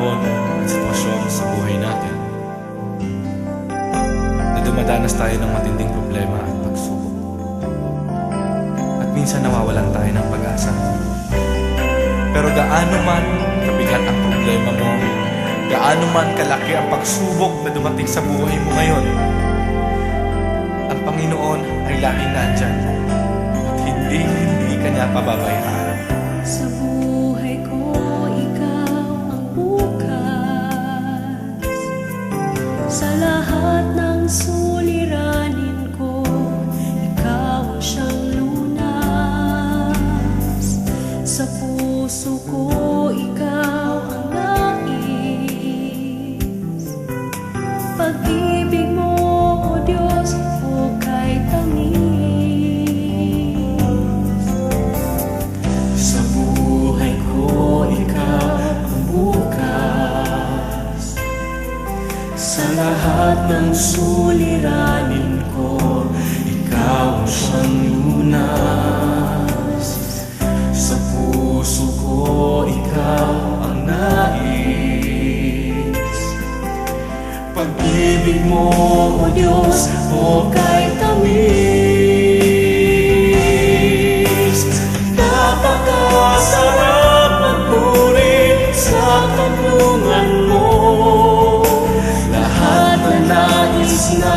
panahon at sitwasyon sa buhay natin na dumadanas tayo ng matinding problema at pagsubok. At minsan nawawalan tayo ng pag-asa. Pero gaano man kabigat ang problema mo, gaano man kalaki ang pagsubok na dumating sa buhay mo ngayon, ang Panginoon ay laging nandyan at hindi ka niya pababayaan. Sa buhay ko, ikaw ang bukas. Sa lahat ng suliranin ko, ikaw ang siyang lunas. Sa puso ko, ikaw ang nais. Pag-ibig mo, O Diyos, hukay tamis. Sa buhay ko, ikaw ang bukas. Sa lahat ng suliranin ko, ikaw ang siyang lunas. Sa puso ko, ikaw ang nais. Pag-ibig mo, O Diyos, hukay tamis. Napakasarap magpuri sa kanlungan mo. Lahat na nais na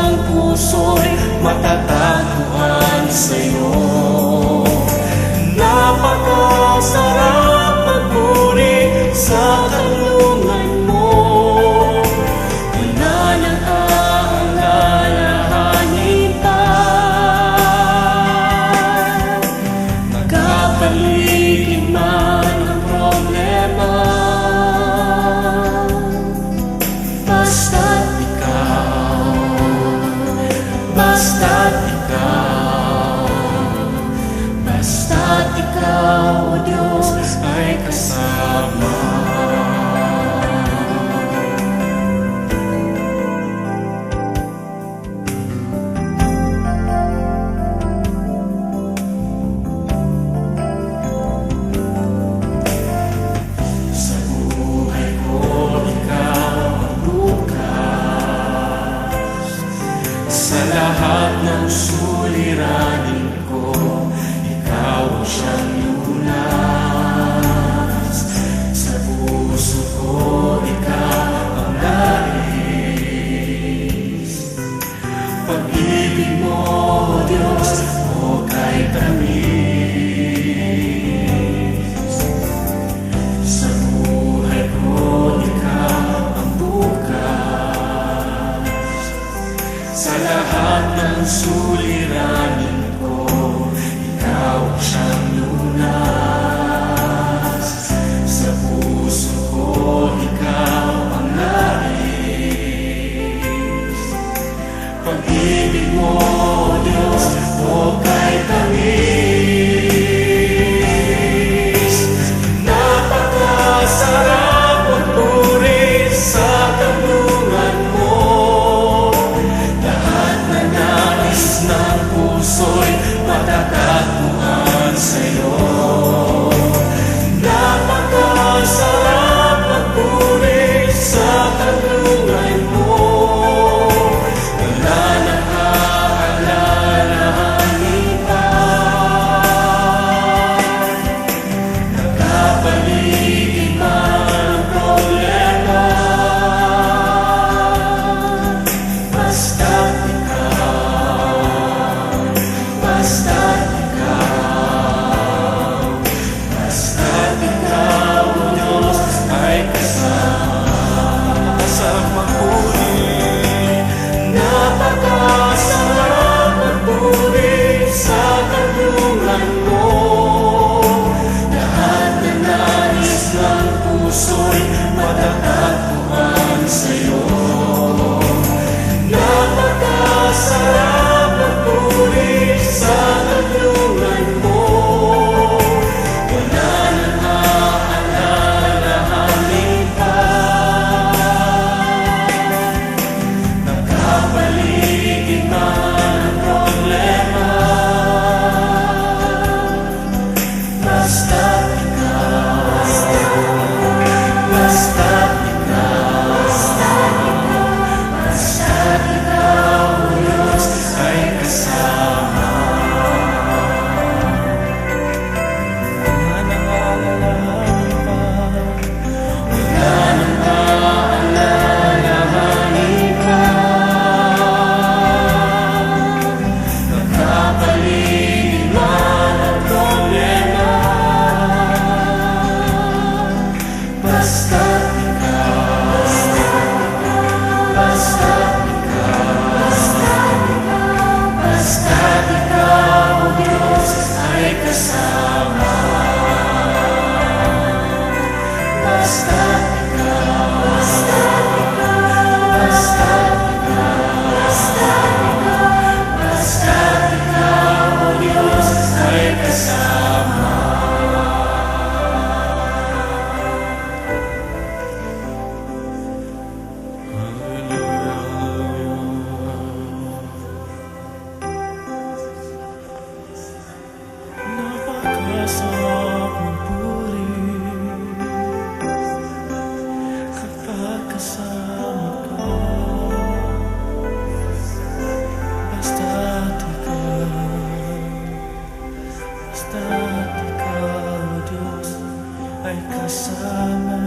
ay kasama.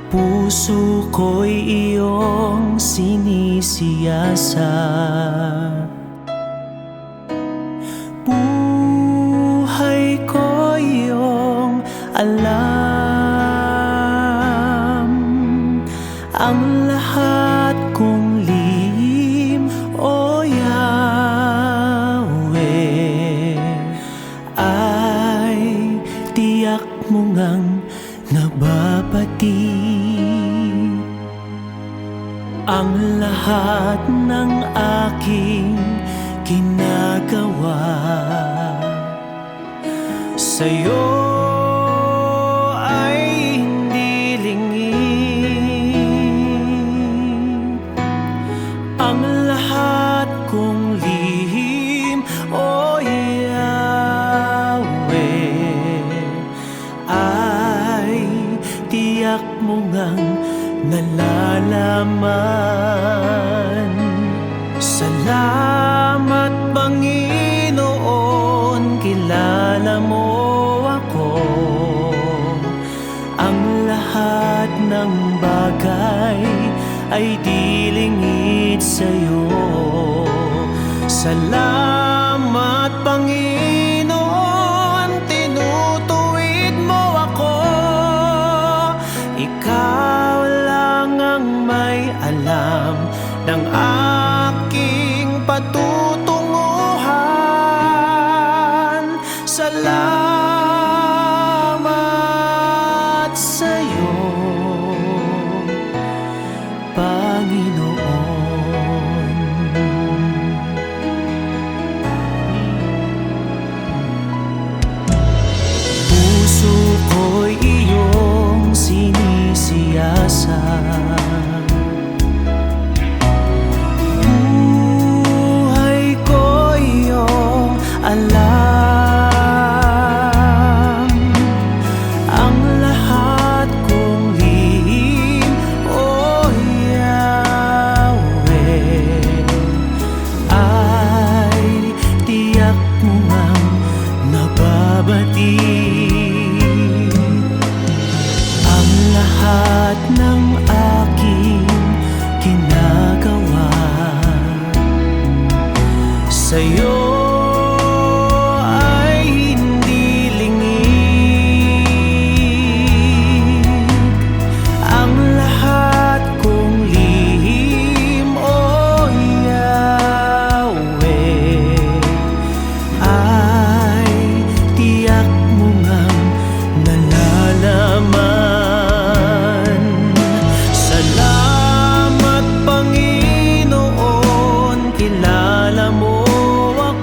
Puso ko'y iyong sinisiyasat, buhay ko iyong alam. Ang lahat kong lihim, o Yahweh, ay tiyak mo ngang nababati. Ang lahat ng aking ginagawa sa'yo ay hindi lingid. Ang lahat kong lihim, o Yahweh, ay tiyak mo ngang nalalaman. Salamat, Panginoon, kilala mo ako. Ang lahat ng bagay ay di lingid sa'yo. Salamat, Panginoon, tinutuwid mo ako. Ikaw lang ang may alam ng aking patutunguhan. Salamat sa'yo, Panginoon. Puso ko'y iyong sinisiyasat, buhay ko iyong alam. Ang lahat kong lihim, o Yahweh, ay tiyak mo ngang nababati. Ang lahat ng aking ginagawa sa'yo ay hindi lingid. Ang lahat kong lihim, o Yahweh, ay tiyak mo ngang nalalaman. Salamat, Panginoon, kilala mo ako.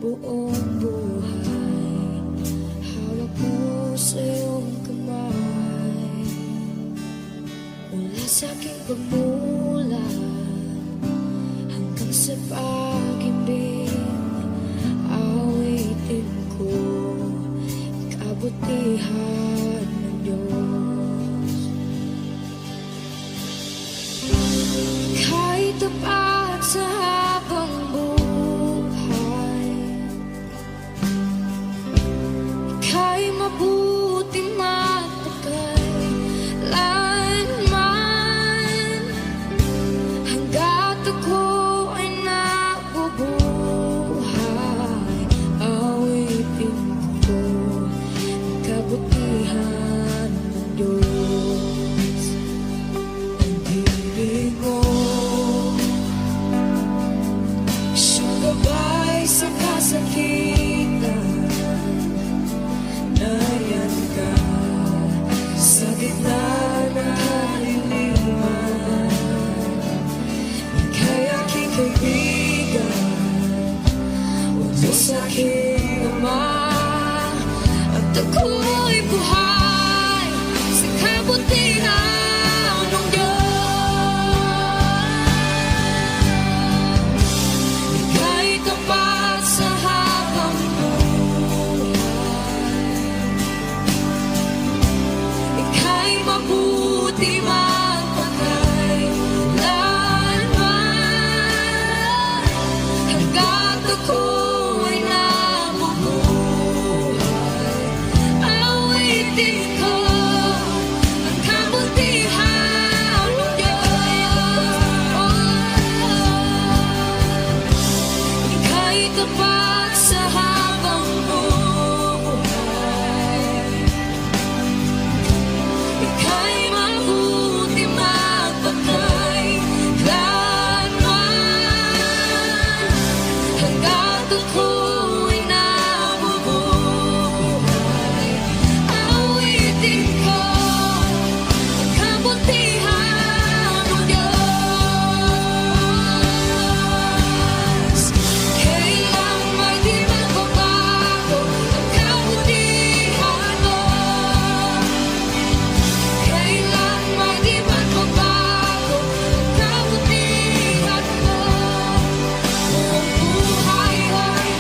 buong buhay. Hawak mo sa iyong kamay. Mula sa aking pagmulat hanggang sa pag-ibig, awitin ko kabutihan ng Diyos. Kahit tapat sa habang buhay, ika'y mabuti magpakailanman. Hanggat ako ay nabubuhay, awitin ko ang kabutihan ng Diyos. Ang ibig mo, siyang gabay sa kasakitan. Nariyan ka sa gitna ng kaliliman. Ika'y aking kaibigan, o Diyos aking Ama. At ako'y buhay sa kabutihan ng Diyos. Ika'y tapat sa habang buhay. Ika'y mabuti magpakailanman. Hanggat ako ay nabubuhay, awitin ko ang kabutihan ng Diyos. Ika'y tapat sa habang buhay. Ika'y mabuti magpakailanman. Hanggat ako ay nabubuhay, awitin ko ang kabutihan ng Diyos. Kailan may di magbabago ang kabutihan mo. Kailan may di magbabago ang kabutihan mo. Buong buhay ay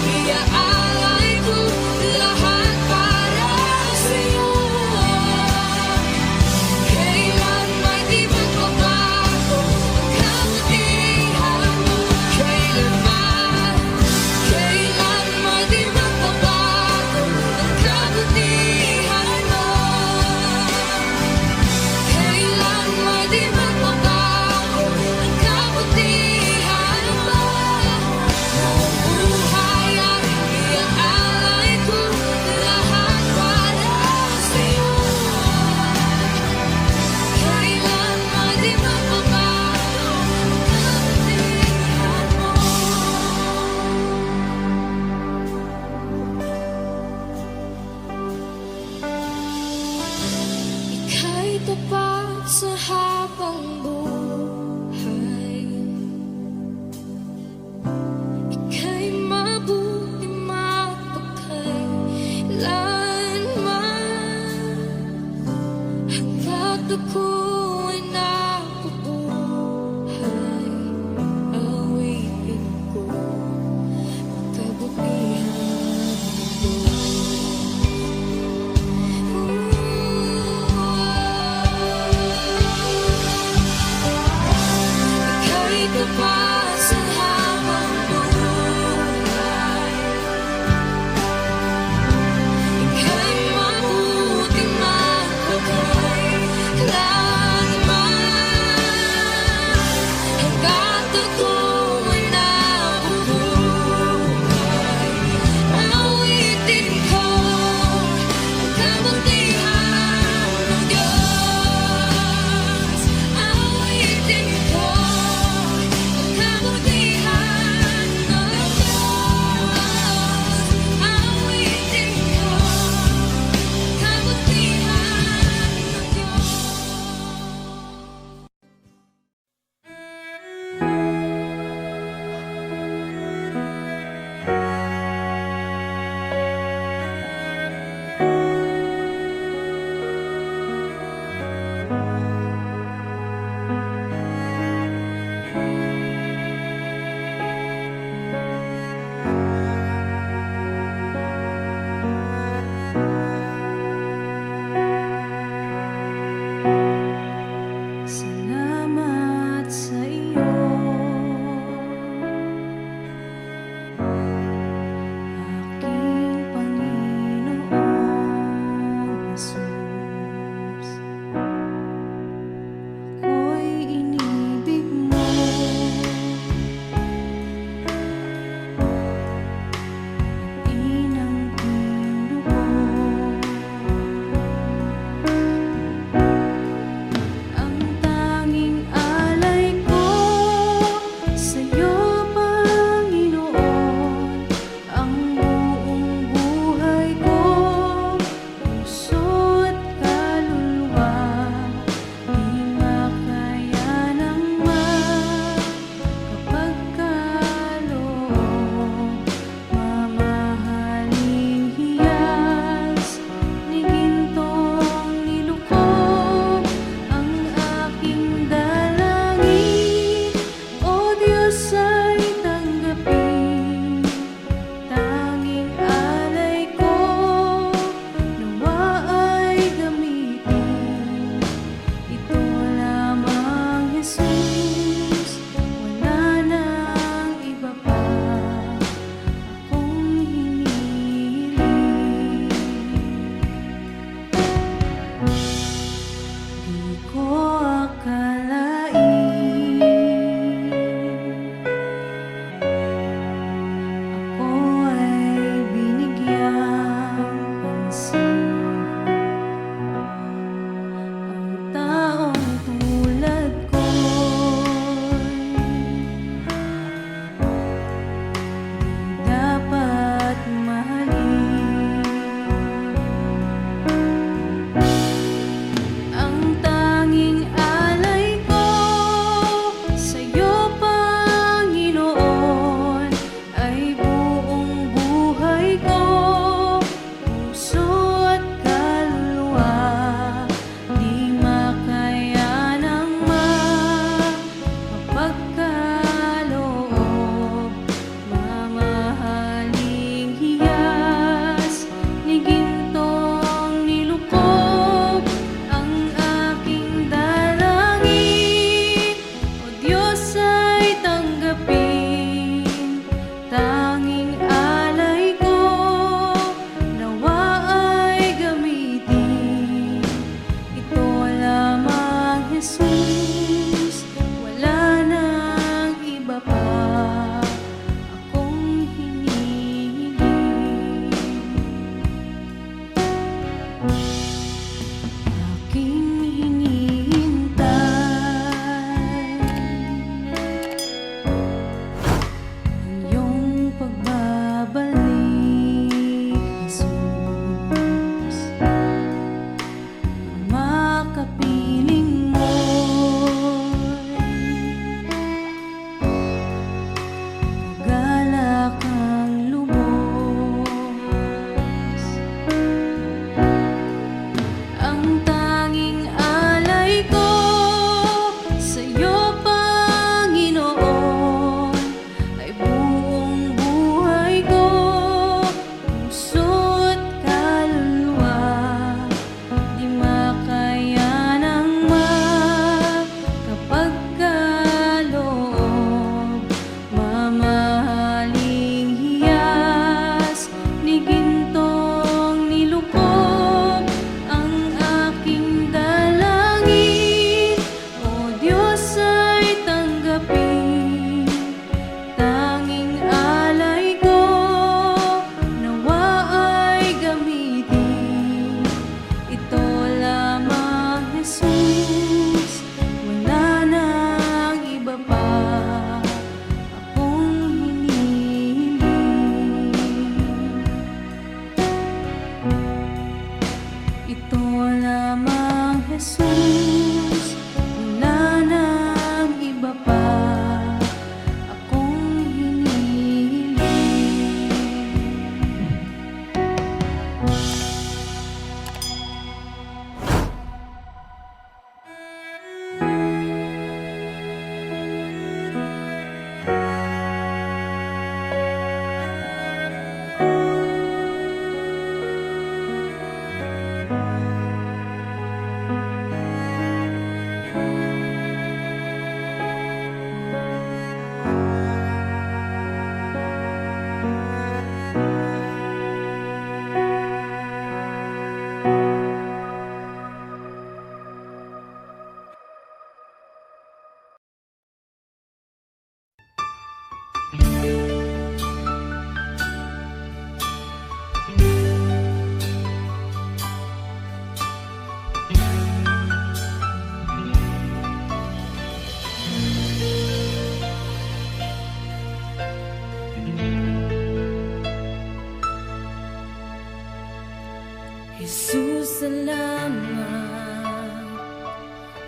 Jesus, salamat.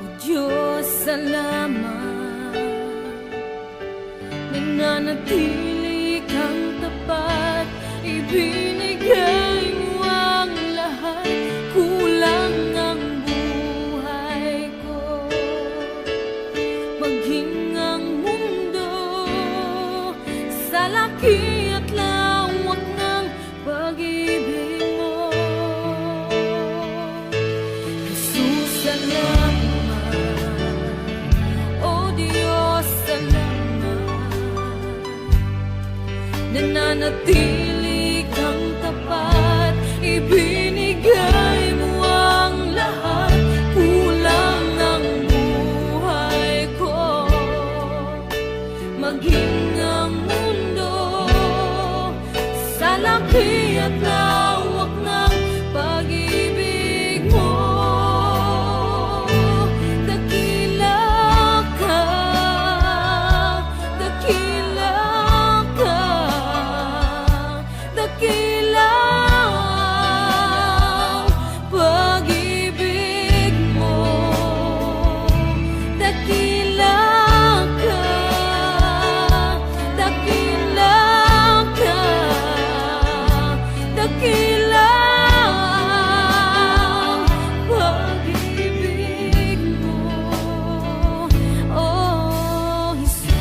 O Diyos, salamat. Nananatili kang tapat, ibinigay mo ang lahat. Kulang ang buhay ko, maging ang mundo sa laki at lawak ng pag-ibig mo. Jesus, salamat. O Diyos, salamat. Nananatili kang tapat, ibinigay mo ang lahat. Kulang ang buhay ko, maging ang mundo sa laki at lawak ng pag-ibig mo. Dakila ka, dakila ka, dakila ang pag-ibig mo. Dakila ka, dakila ka, dakila ang pag-ibig mo, oh Jesus.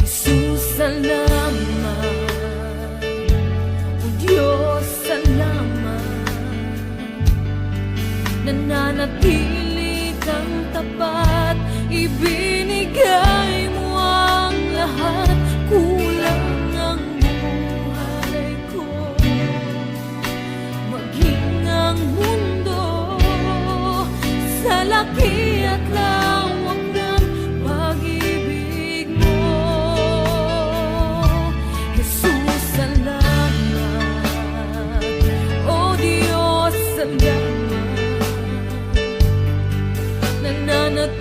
Jesus, salamat. O Diyos, salamat. Nananatili kang tapat, ibinigay mo ang lahat. Kulang ang buhay ko, maging ang mundo sa laki at lawak ng pag-ibig mo. Jesus, salamat. O Diyos, salamat. Nananatili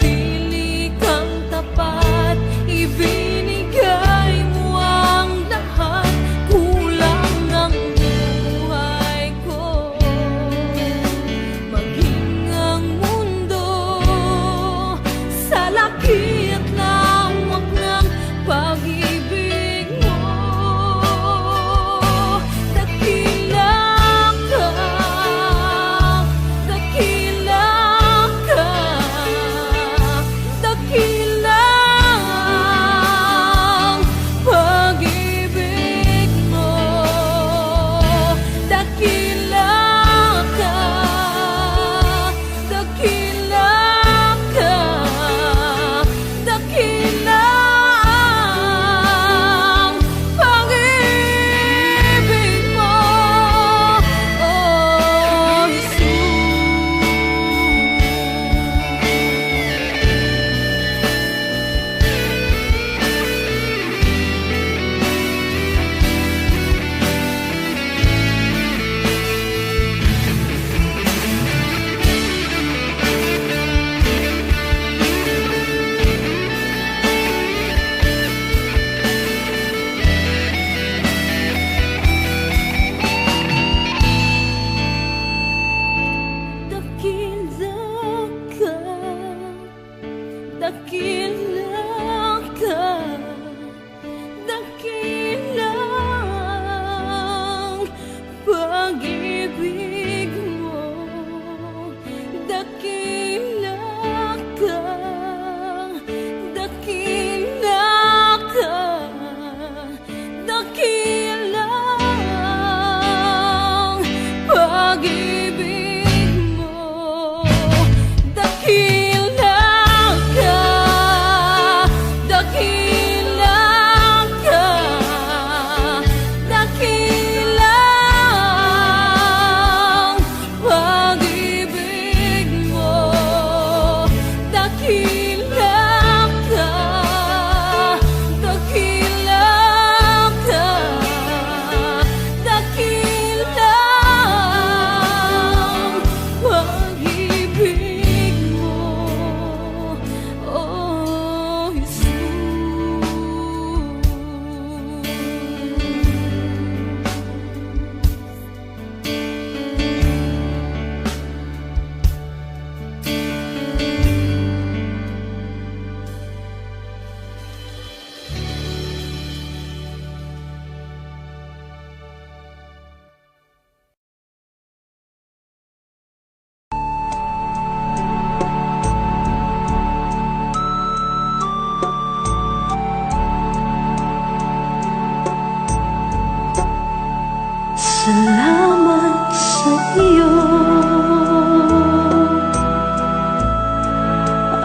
Salamat sa iyo,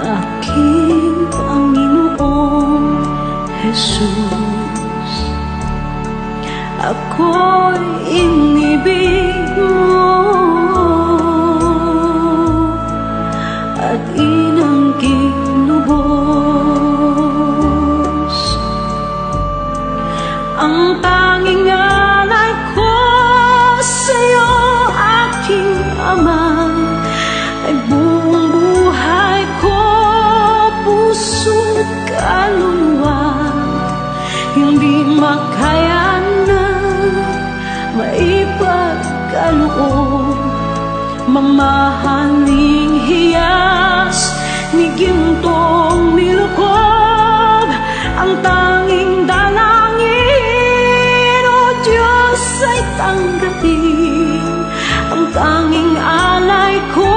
aking Panginoong Jesus. Ako'y inibig mo at inangking lubos. Ang tanging alay ko sa'yo, aking Ama, ay buong buhay ko, puso't kaluluwa. Hindi makayanan, maipagkaloob, mamahaling hiyas ni gintong nilukob. Ang tanging dalangin, O Diyos, ay tanggapin. Ang tanging alay ko,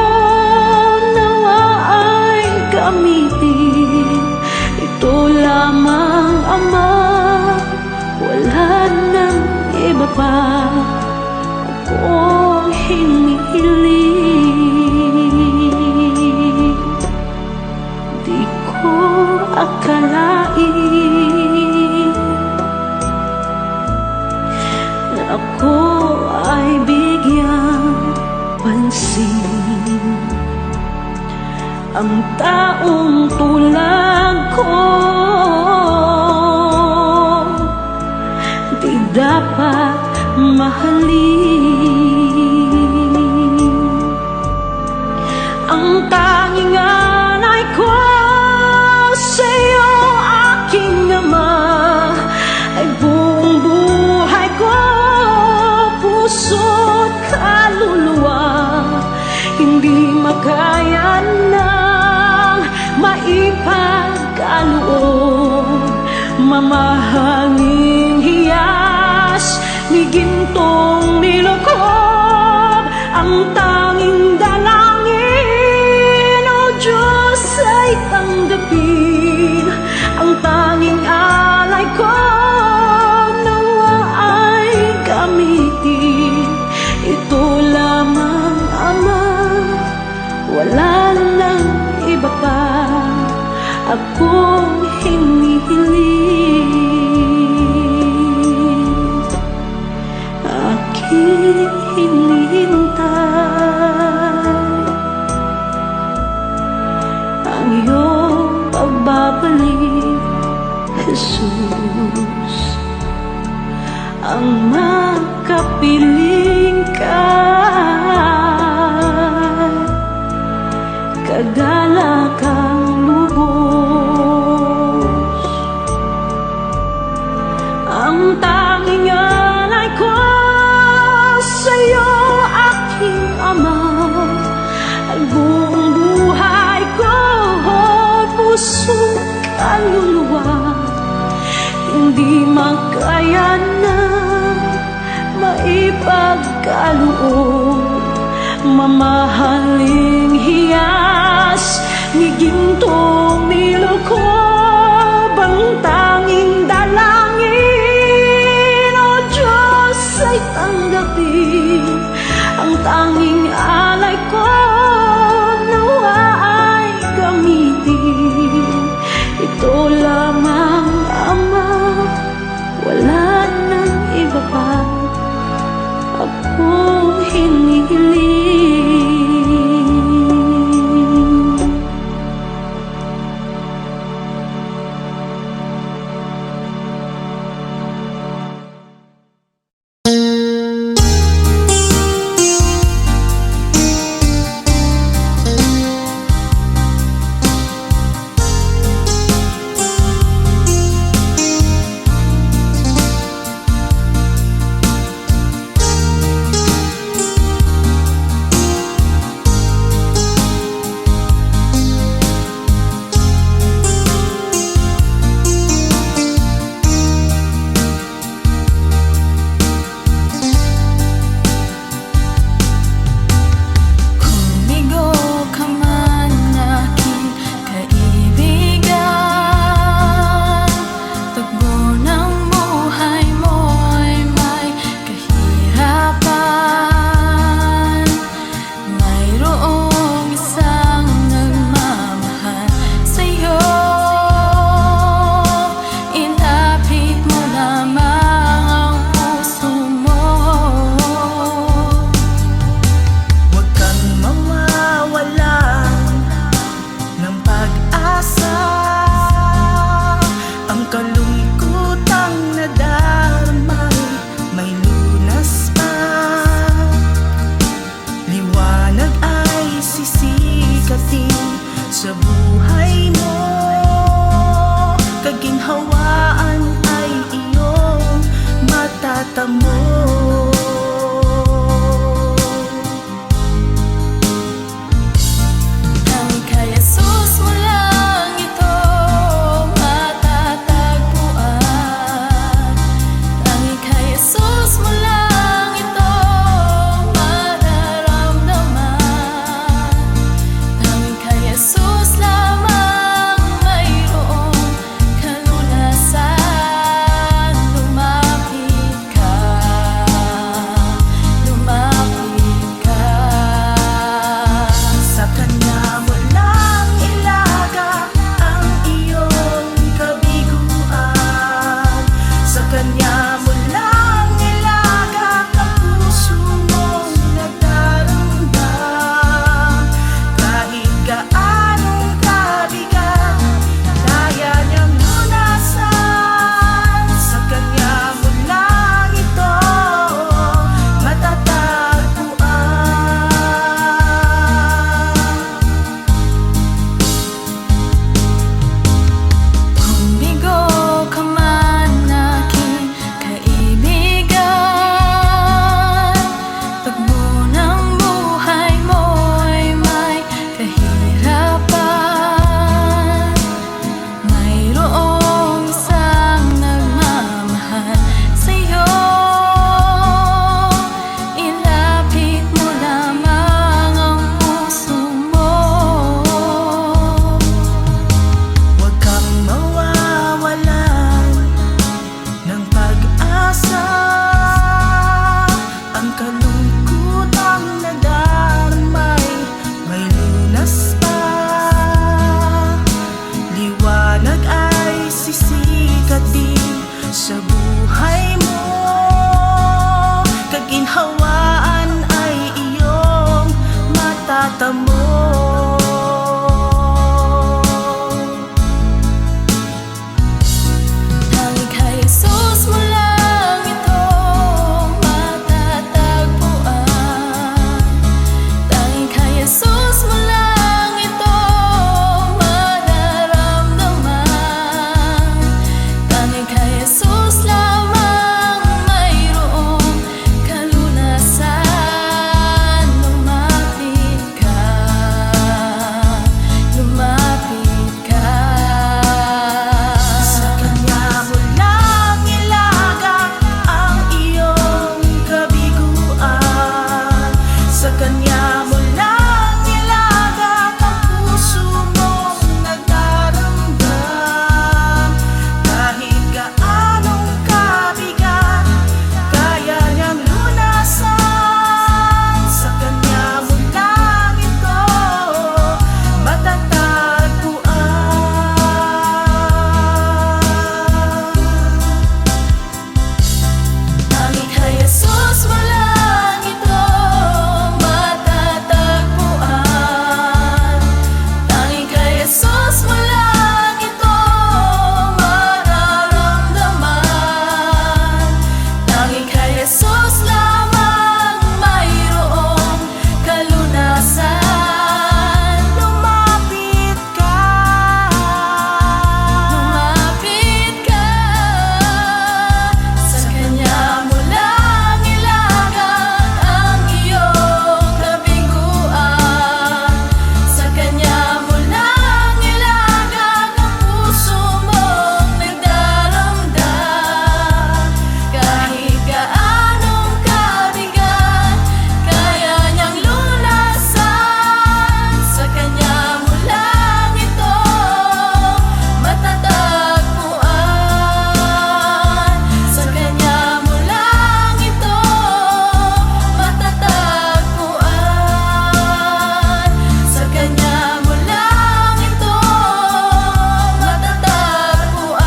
nawa ay gamitin. Ito lamang, Ama, wala nang iba pa akong hinihiling. Di ko akalain na ako ay bigyang pansin. Ang taong tulad ko di dapat mahalin. Ang tanging alay ko sa'yo, aking Ama, ay buong buhay ko, puso't kaluluwa. Hindi makayanang maipagkaloob, mamahaling hiyas ni gintong nilukob. Ang tanging dalangin, O Diyos, ay tanggapin. Ang tanging alay ko, nawa ay gamitin. Ito lamang, Ama, wala nang iba pa akong hinihiling. Aking hinihintay ang iyong pagbabalik, Jesus. Ang makapiling ka, kagalakang lubos. Ang tanging alay ko sa'yo, aking Ama, ay buong buhay ko, puso't kaluluwa. Hindi makayanan, maipagkaloob, mamahaling hiyas ni gintong nilukob. Ang tanging dalangin, O Diyos, ay tanggapin. Ang tanging alay ko, nawa ay gamitin. Ito lamang, Ama, wala nang iba pa akong hinihiling. bang nadarmay may lunas pa? Liwanag ay sisikat din sa buhay mo. Kaginhawaan ay iyong matatamo. Tanging kay Jesus mo lang ito matatagpuan. Tanging kay Jesus mo lang ito mararamdaman. Tanging kay Jesus lamang mayroong kalunasan. Lumapit ka, lumapit ka. Sa Kanya mo lang ilagak ang iyong kabiguan. Sa Kanya mo lang ilagak ang puso mong nagdaramdam. Kahit gaanong kabigat, kaya niyang lunasan. Sa Kanya mo lang ito matatagpuan. Tanging kay Jesus mo lang ito matatagpuan. Tanging kay Jesus mo lang ito mararamdaman. Tanging kay Jesus lamang mayroong kalunasan. Lumapit ka, Lumapit ka. Sa Kanya mo lang ilagak ang iyong kabiguan. Sa Kanya mo lang ilagak ang puso mong nagdaramdam. Kahit gaanong kabigat, kaya niyang lunasan. Sa Kanya mo lang ito matatagpuan. Sa Kanya mo lang ito matatagpuan. Sa Kanya mo lang ito matatagpuan.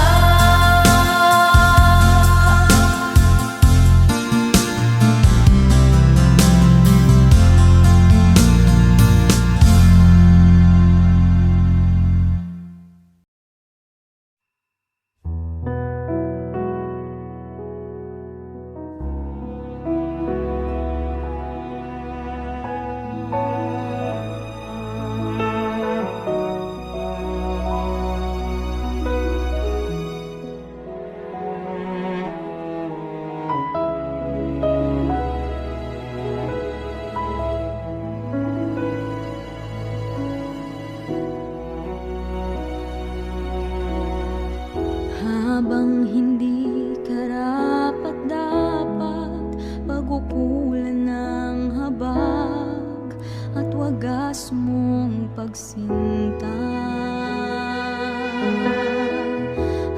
Habang hindi karapat-dapat pag-upulan ng habag at wagas mong pagsinta.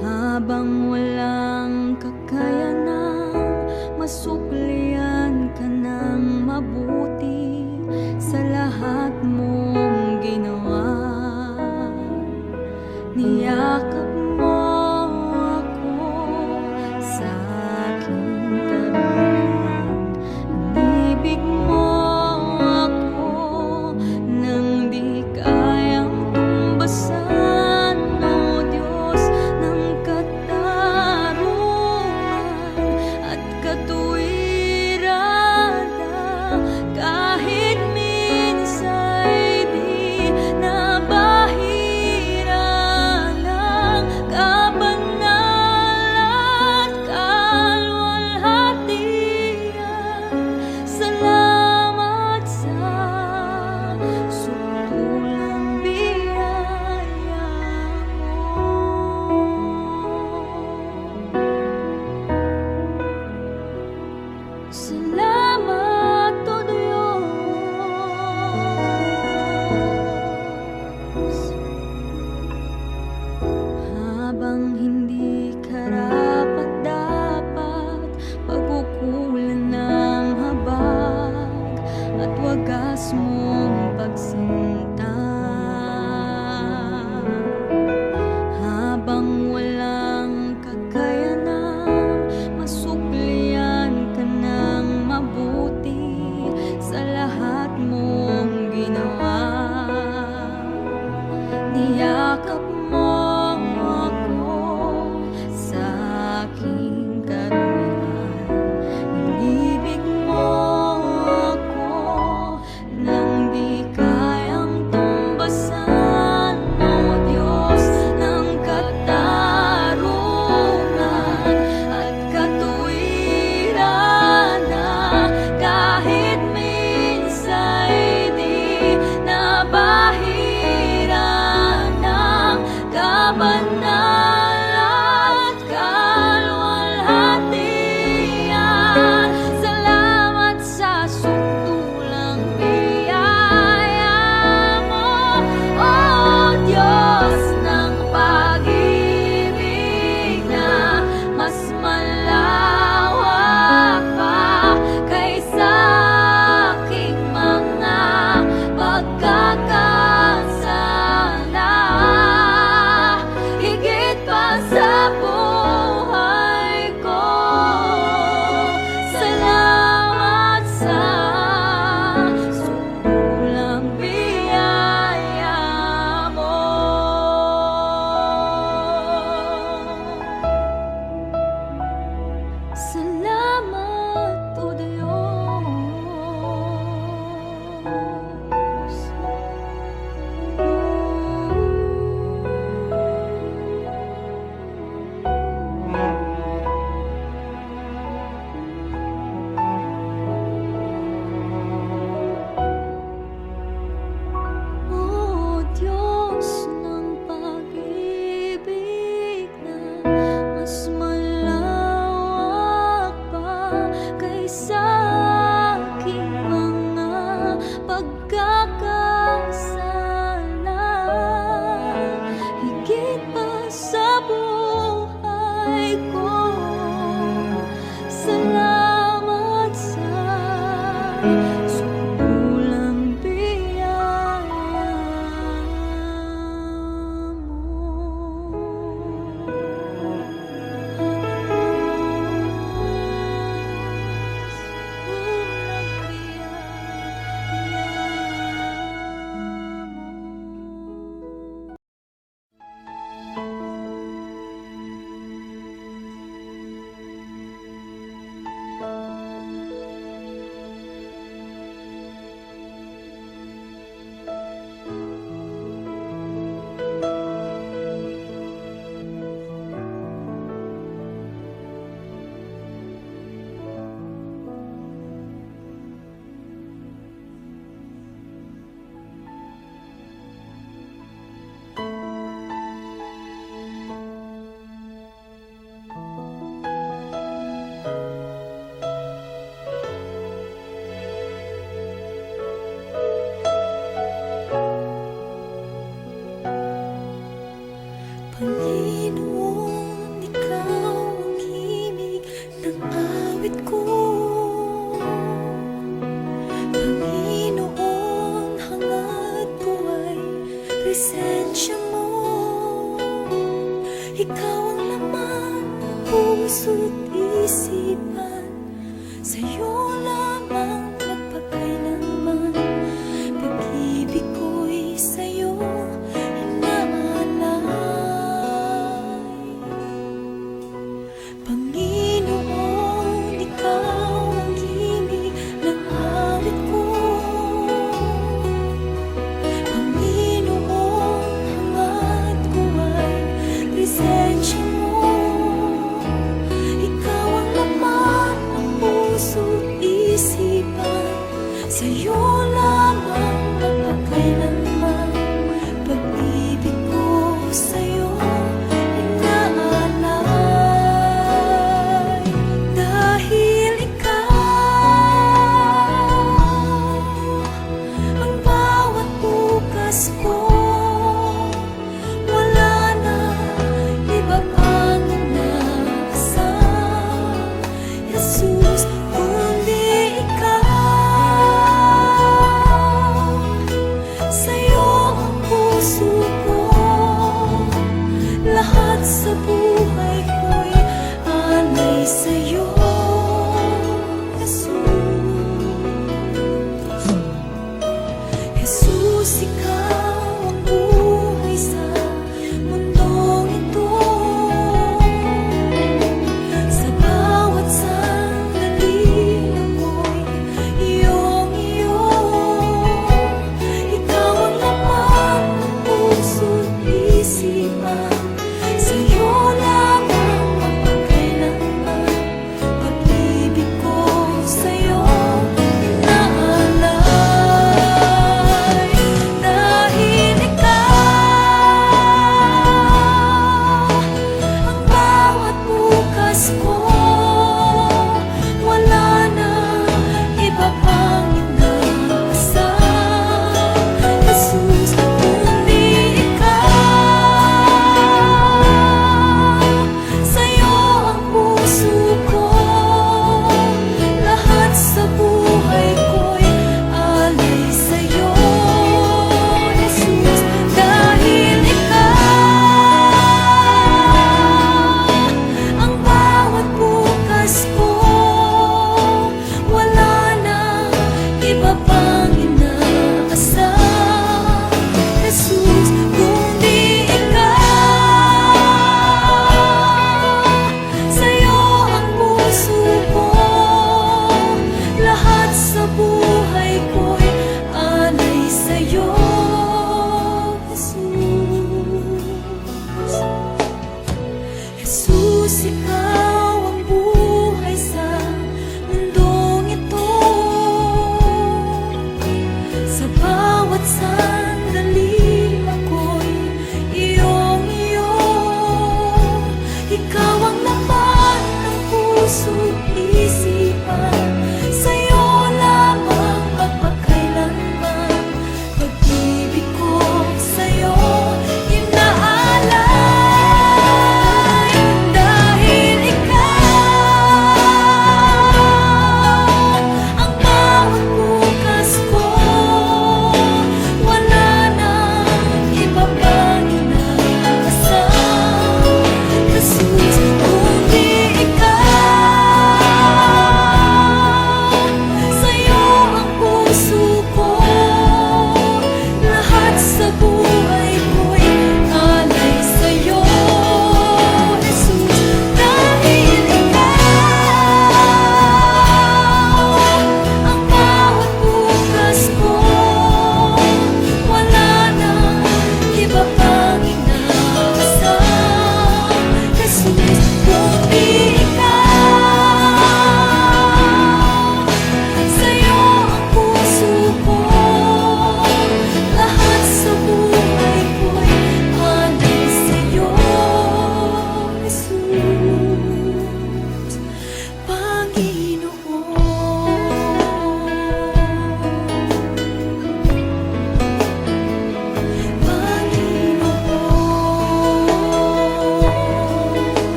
Habang walang kakayanang masuklian ka ng mabuti sa lahat mong ginawa. Niyakap mo ako sa aking tabi. Inibig mo ako nang di kayang tumbasan. O Diyos ng katarungan at katuwiran, kahit minsa'y di nabahira lang, kabanal at kalwalhatian. Salamat Sukulang biyaya Panginoon, Ikaw ang himig ng awit ko. Panginoon, hangad ko ay presensya mo. Ikaw ang laman ng puso't isipan, sa'yo lamang magpakailanman. Pag-ibig ko'y sa'yo Panginoon, Ikaw ang himig ng awit ko. Panginoon, hangad ko ay presensya mo. Ikaw ang laman ng puso't isipan, sa'yo lamang magpakailanman. Pag-ibig ko sa'yo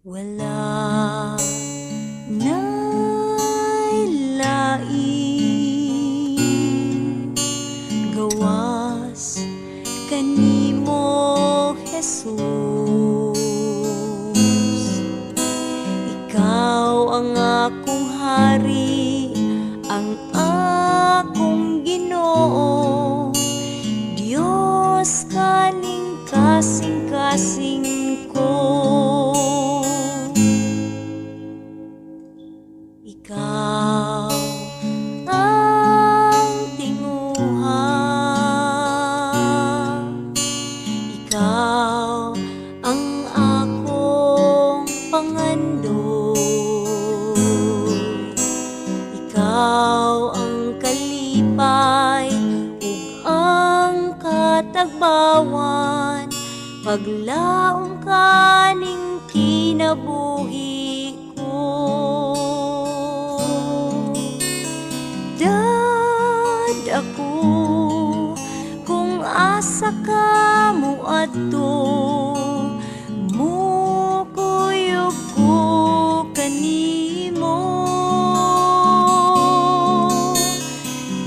Wala na'y lain gawas kanimo, Jesus. Ikaw ang akong hari, ang akong Ginoo, Diyos kaning kasing-kasing ko. Ikaw ang tinguha, ikaw ang akong pangandoy, ikaw ang kalipay ug ang katagbawan, paglaom kaning kinabuhi ko. Dad ako kung asa ka mo adto, mukuyog ko kanimo.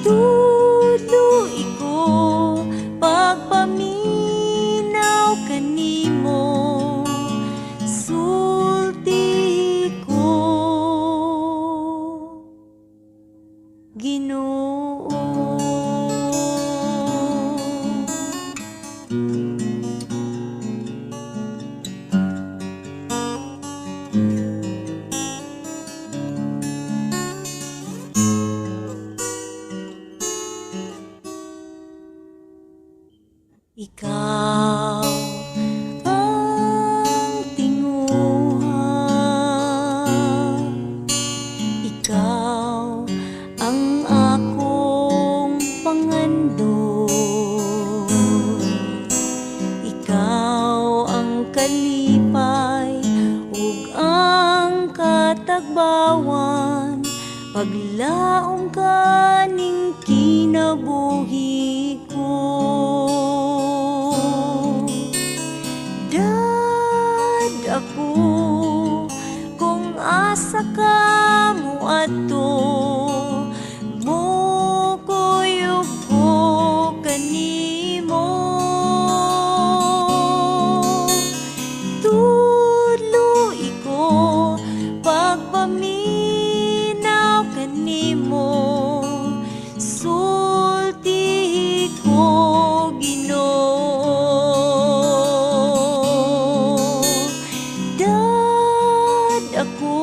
Tuloy ko pagpaminaw kanimo, sulti ko Ginoo. Ikaw ang tinguha, ikaw ang akong pangandoy, ikaw ang kalipay ug ang katagbawan, paglaom kaning kinabuhi ko. Dad ako kung asa ka mo adto, mukuyog ko kanimo. Tuloy ko pagpaminaw kanimo, sulti ko Ginoo. Dad ako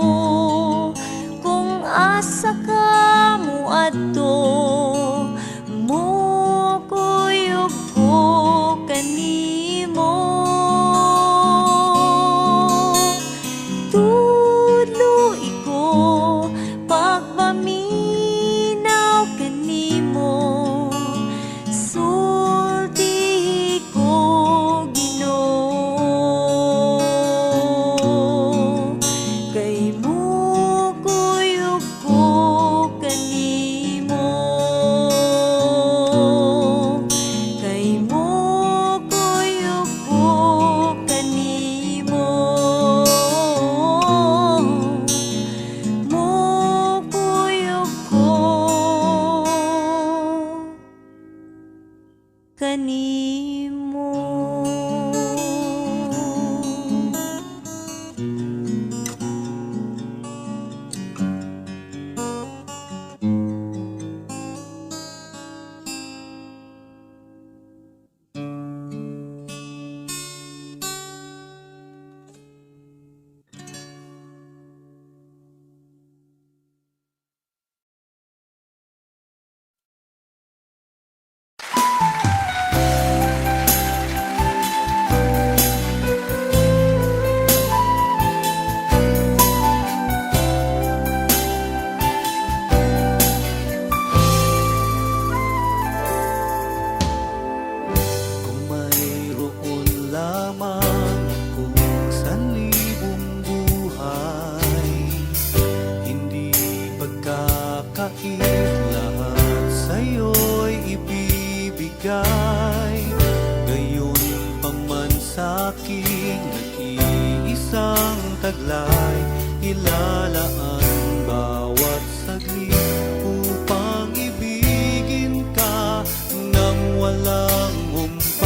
taglay, ilalaan bawat saglit upang ibigin ka ng walang humpay.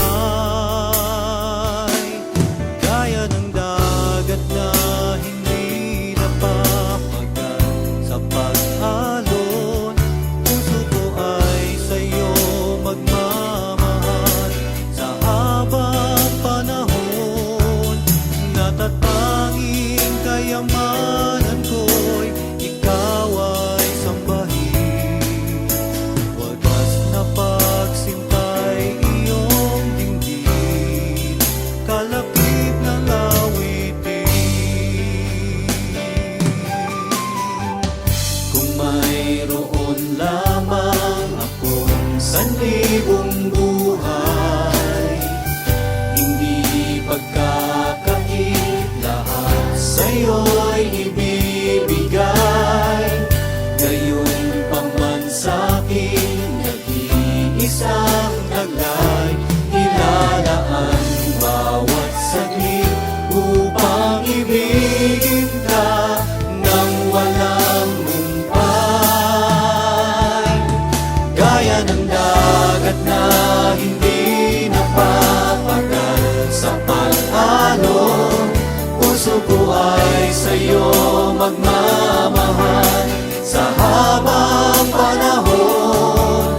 Gaya ng dagat na hindi napapagal sa pag-alon, puso ko ay sa'yo magmamahal sa habang panahon. Natatanging kayamanan ko'y ikaw ay sambahin. Wagas na pagsintay iyong dinggin, kalapit ng awitin. Kung mayroon lamang akong sanlibong buhay, hindi pagkakait, lahat sa'yo'y ibibigay. Gayon pa man sa'kin, nag-iisang taglay, ilalaan bawat saglit upang ibigin ka ng walang humpay. Gaya ng dagat na hindi napapagal sa pag-alon, puso ko ay sa'yo magmamahal sa habang panahon.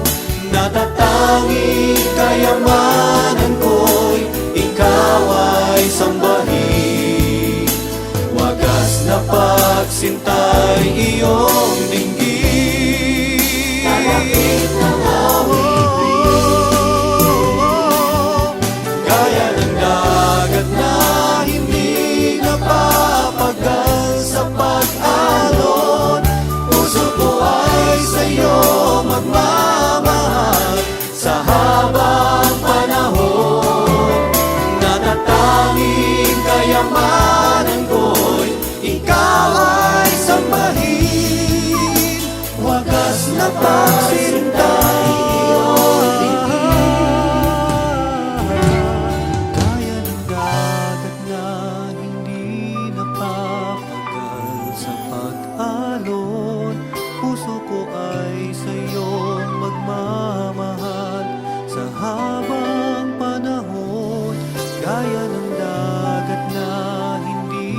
Natatanging kayamanan ko'y ikaw ay sambahin. Wagas na pagsintay iyong dinggin, kalapit ng gaya ng dagat na hindi napapagal sa pag-alon, puso ko ay sa'yo magmamahal sa habang panahon. Natatanging kayamanan ko'y ikaw ay sambahin. Wagas na pagsintay iyong gaya ng dagat na hindi napapagal sa pag-alon, puso ko ay sa'yo magmamahal sa habang panahon. Gaya ng dagat na hindi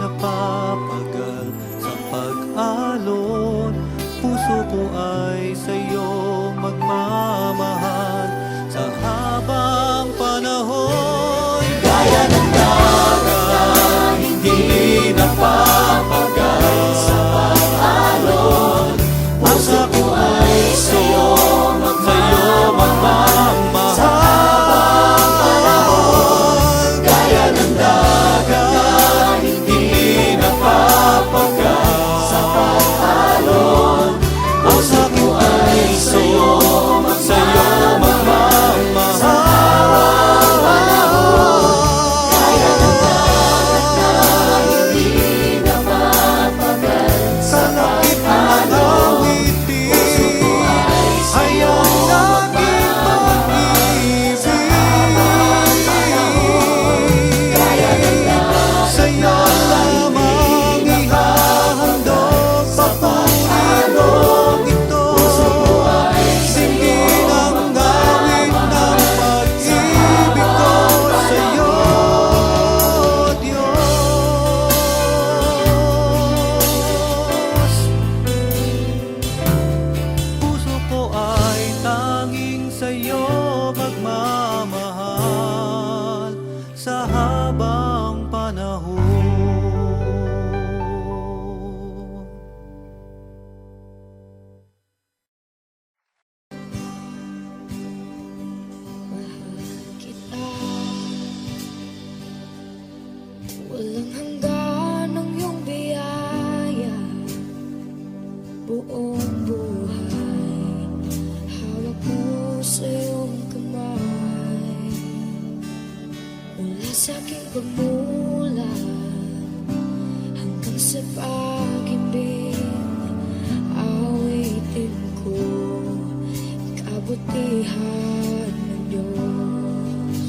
napapagal sa pag-alon, puso ko ay sa'yo magmamahal sa habang panahon. Gaya ng dagat na hindi napapagal sa pag-alon, puso ko ay sa'yo magmamahal sa habang panahon. Gaya ng dagat na hindi napapagal sa pag-alon, puso ko ay sa'yo magmamahal sa habang panahon. Gaya ng dagat na hindi napapagal sa pag-alon, puso ko ay sa'yo mag-ibig. Gaya ng dagat sa'yo lamang ihahandog sa pag-alon ito. Puso ko ay sa'yo magmamahal sa pag-ibig ko sa'yo, Diyos. Puso ko ay tanging sa'yo magmamahal sa habang panahon. Kita walang hanggan ang iyong biyaya, buong buhay hawak mo sa iyong kamay. Mula sa aking pagmulat hanggang sa pag-ibig, awitin ko kabutihan ng Diyos.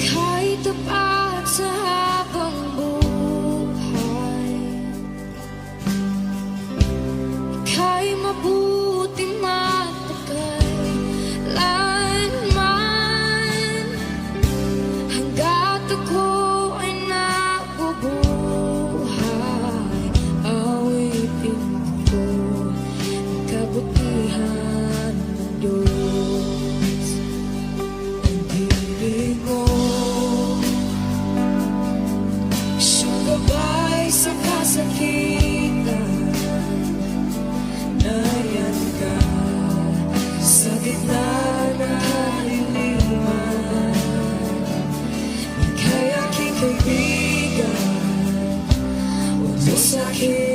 Kahit tapat sa habang buhay. Ika'y mabuti matagay lanman, hanggat ako ay nabubuhay. Awitin ko ang kabutihan ng Diyos. Ang dilig mo, siyang gabay sa kasakitan. Nariyan ka sa gitna ng kaliliman. Ika'y aking kaibigan, huwag mo sa'kin